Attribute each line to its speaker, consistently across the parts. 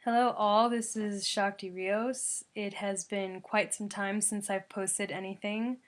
Speaker 1: Hello all, this is Shakti Rios. It has been quite some time since I've posted anything.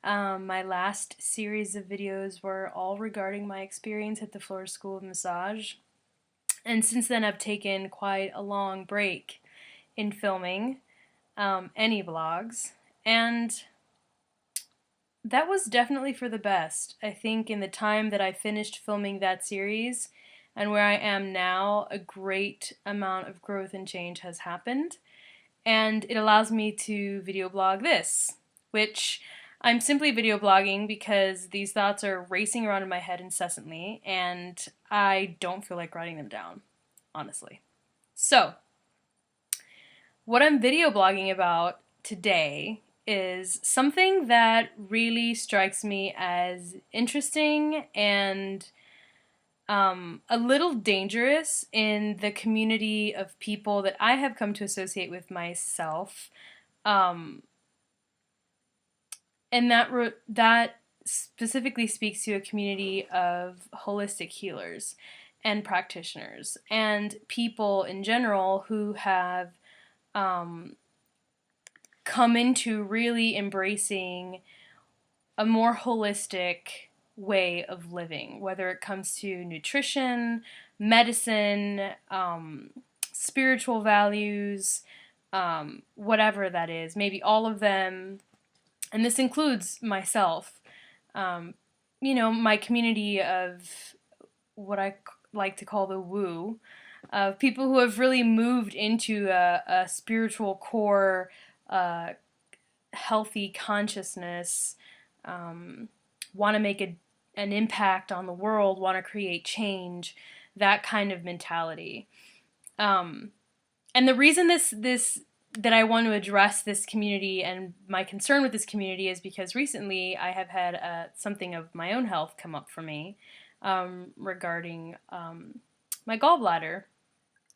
Speaker 1: My last series of videos were all regarding my experience at the Florida School of Massage, and since then I've taken quite a long break in filming any vlogs, and that was definitely for the best. I think in the time that I finished filming that series and where I am now, a great amount of growth and change has happened. And it allows me to video blog this, which I'm simply video blogging because these thoughts are racing around in my head incessantly, and I don't feel like writing them down, honestly. So, what I'm video blogging about today is something that really strikes me as interesting and a little dangerous in the community of people that I have come to associate with myself. Um, and that specifically speaks to a community of holistic healers and practitioners and people in general who have um, come into really embracing a more holistic way of living, whether it comes to nutrition, medicine, spiritual values, whatever that is, maybe all of them. And this includes myself, um, my community of what I like to call the woo, of people who have really moved into a spiritual core, healthy consciousness, want to make an impact on the world, want to create change, that kind of mentality. And the reason this that I want to address this community and my concern with this community is because recently I have had something of my own health come up for me regarding my gallbladder.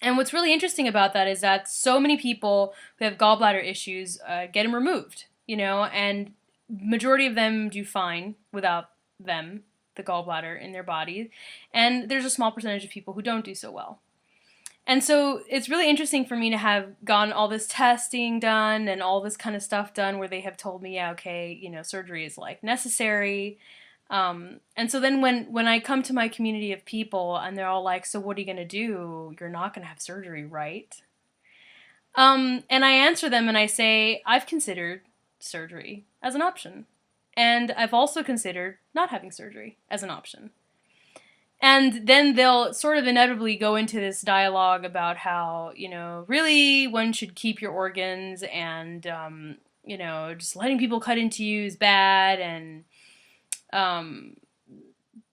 Speaker 1: And what's really interesting about that is that so many people who have gallbladder issues get them removed, and majority of them do fine without them, the gallbladder in their body, and there's a small percentage of people who don't do so well. And so it's really interesting for me to have gotten all this testing done and all this kind of stuff done where they have told me, yeah, okay, surgery is like necessary. And so then when I come to my community of people and they're all like, so what are you going to do? You're not going to have surgery, right? And I answer them and I say, I've considered surgery as an option. And I've also considered not having surgery as an option. And then they'll sort of inevitably go into this dialogue about how, really one should keep your organs and, just letting people cut into you is bad, and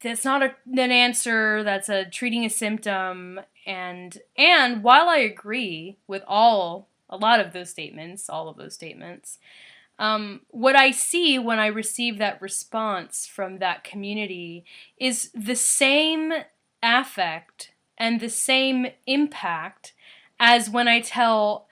Speaker 1: that's not an answer, that's treating a symptom. And while I agree with all of those statements, what I see when I receive that response from that community is the same affect and the same impact as when I tell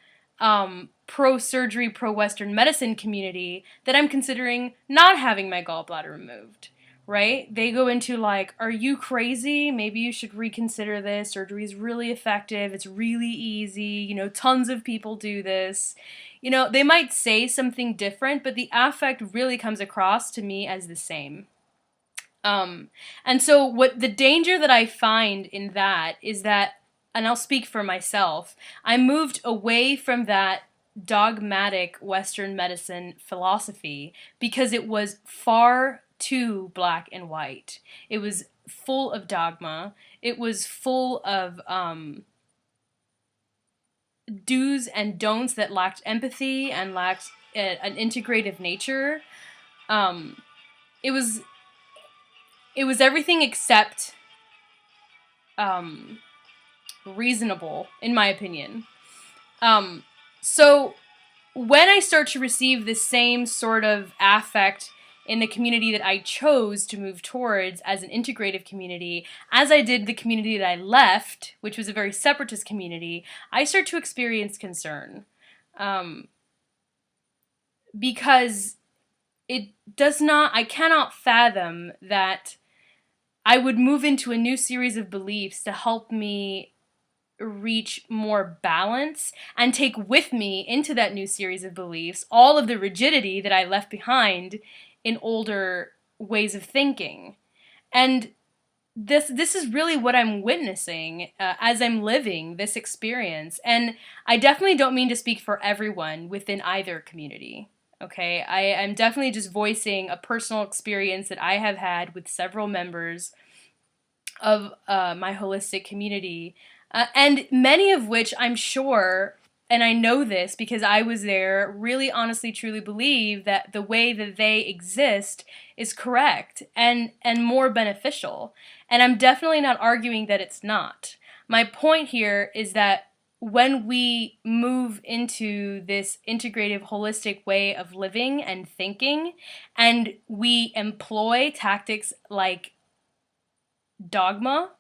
Speaker 1: pro-surgery, pro-Western medicine community that I'm considering not having my gallbladder removed, right? They go into like, are you crazy? Maybe you should reconsider this. Surgery is really effective. It's really easy. Tons of people do this. They might say something different, but the affect really comes across to me as the same. And so what the danger that I find in that is that, and I'll speak for myself, I moved away from that dogmatic Western medicine philosophy because it was far too black and white. It was full of dogma. It was full of do's and don'ts that lacked empathy and lacked an integrative nature. It was everything except reasonable, in my opinion. So when I start to receive the same sort of affect in the community that I chose to move towards as an integrative community, as I did the community that I left, which was a very separatist community, I start to experience concern. Because I cannot fathom that I would move into a new series of beliefs to help me reach more balance and take with me into that new series of beliefs all of the rigidity that I left behind in older ways of thinking. And this is really what I'm witnessing as I'm living this experience. And I definitely don't mean to speak for everyone within either community. Okay, I'm definitely just voicing a personal experience that I have had with several members of my holistic community, and many of which I'm sure, and I know this because I was there, really honestly truly believe that the way that they exist is correct and more beneficial. And I'm definitely not arguing that it's not. My point here is that when we move into this integrative, holistic way of living and thinking, and we employ tactics like Dogma,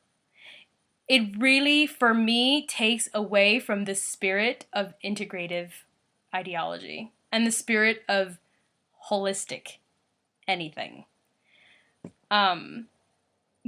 Speaker 1: it really, for me, takes away from the spirit of integrative ideology and the spirit of holistic anything.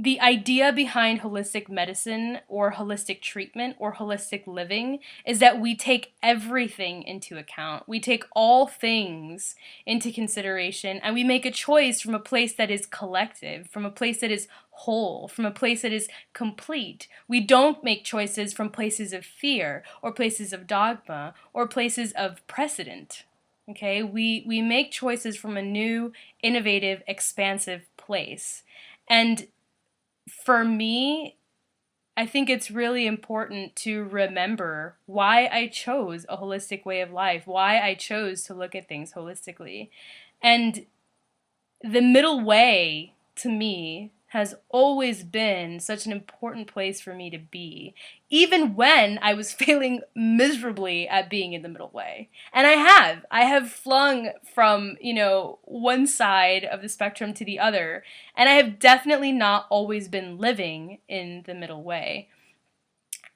Speaker 1: The idea behind holistic medicine or holistic treatment or holistic living is that we take everything into account. We take all things into consideration and we make a choice from a place that is collective, from a place that is whole, from a place that is complete. We don't make choices from places of fear or places of dogma or places of precedent. Okay, we make choices from a new, innovative, expansive place. And for me, I think it's really important to remember why I chose a holistic way of life, why I chose to look at things holistically. And the middle way, to me, has always been such an important place for me to be, even when I was failing miserably at being in the middle way. And I have flung from, one side of the spectrum to the other, and I have definitely not always been living in the middle way.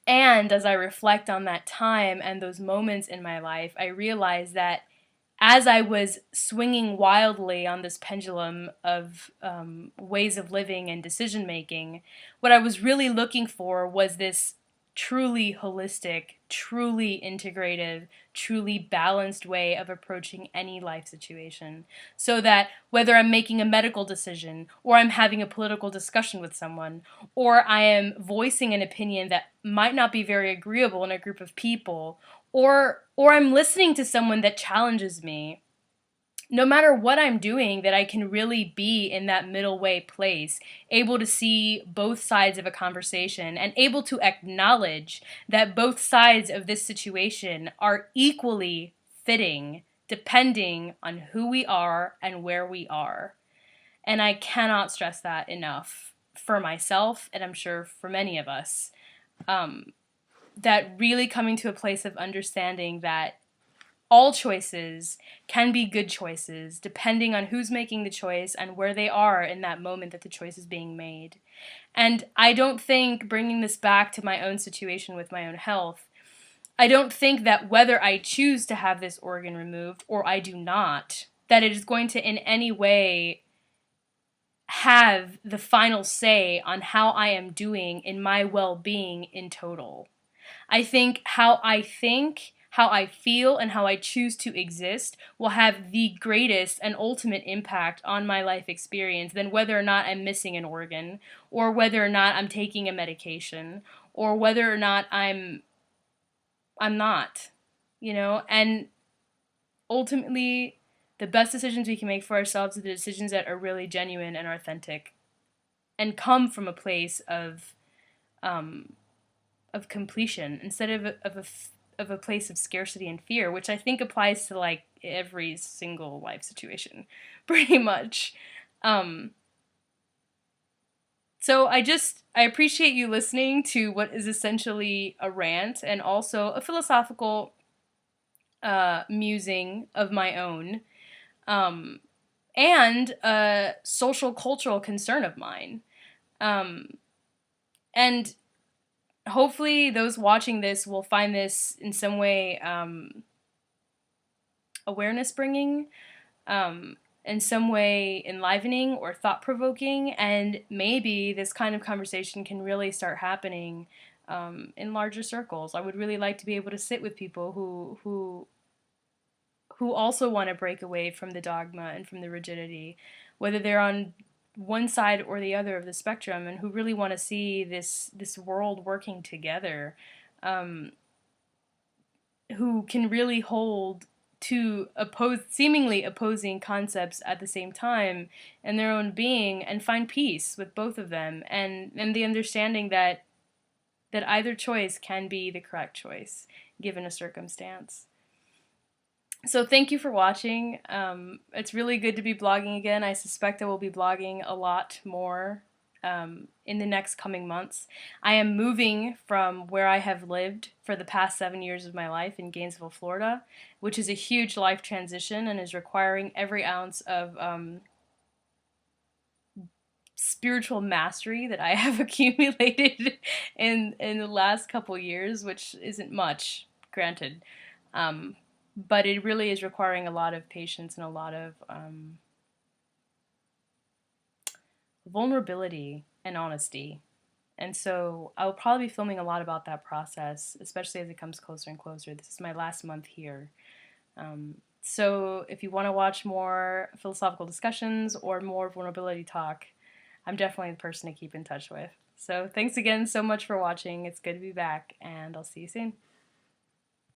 Speaker 1: And as I reflect on that time and those moments in my life, I realize that as I was swinging wildly on this pendulum of ways of living and decision making, what I was really looking for was this truly holistic, truly integrative, truly balanced way of approaching any life situation. So that whether I'm making a medical decision, or I'm having a political discussion with someone, or I am voicing an opinion that might not be very agreeable in a group of people, or I'm listening to someone that challenges me, no matter what I'm doing, that I can really be in that middle way place, able to see both sides of a conversation and able to acknowledge that both sides of this situation are equally fitting depending on who we are and where we are. And I cannot stress that enough for myself, and I'm sure for many of us. That really coming to a place of understanding that all choices can be good choices depending on who's making the choice and where they are in that moment that the choice is being made. And I don't think, bringing this back to my own situation with my own health, I don't think that whether I choose to have this organ removed or I do not, that it is going to in any way have the final say on how I am doing in my well-being in total. I think, how I feel, and how I choose to exist will have the greatest and ultimate impact on my life experience than whether or not I'm missing an organ, or whether or not I'm taking a medication, or whether or not I'm not, and ultimately the best decisions we can make for ourselves are the decisions that are really genuine and authentic and come from a place of completion instead of a place of scarcity and fear, which I think applies to like every single life situation, pretty much. So I appreciate you listening to what is essentially a rant and also a philosophical musing of my own, and a social cultural concern of mine. And hopefully those watching this will find this in some way awareness bringing, in some way enlivening or thought provoking, and maybe this kind of conversation can really start happening in larger circles. I would really like to be able to sit with people who also want to break away from the dogma and from the rigidity, whether they're on one side or the other of the spectrum, and who really want to see this world working together, um, who can really hold two seemingly opposing concepts at the same time in their own being, and find peace with both of them, and the understanding that either choice can be the correct choice given a circumstance. So thank you for watching. It's really good to be blogging again. I suspect I will be blogging a lot more in the next coming months. I am moving from where I have lived for the past 7 years of my life in Gainesville, Florida, which is a huge life transition and is requiring every ounce of spiritual mastery that I have accumulated in the last couple years, which isn't much, granted. But it really is requiring a lot of patience and a lot of vulnerability and honesty. And so I'll probably be filming a lot about that process, especially as it comes closer and closer. This is my last month here. So if you want to watch more philosophical discussions or more vulnerability talk, I'm definitely the person to keep in touch with. So thanks again so much for watching. It's good to be back, and I'll see you soon.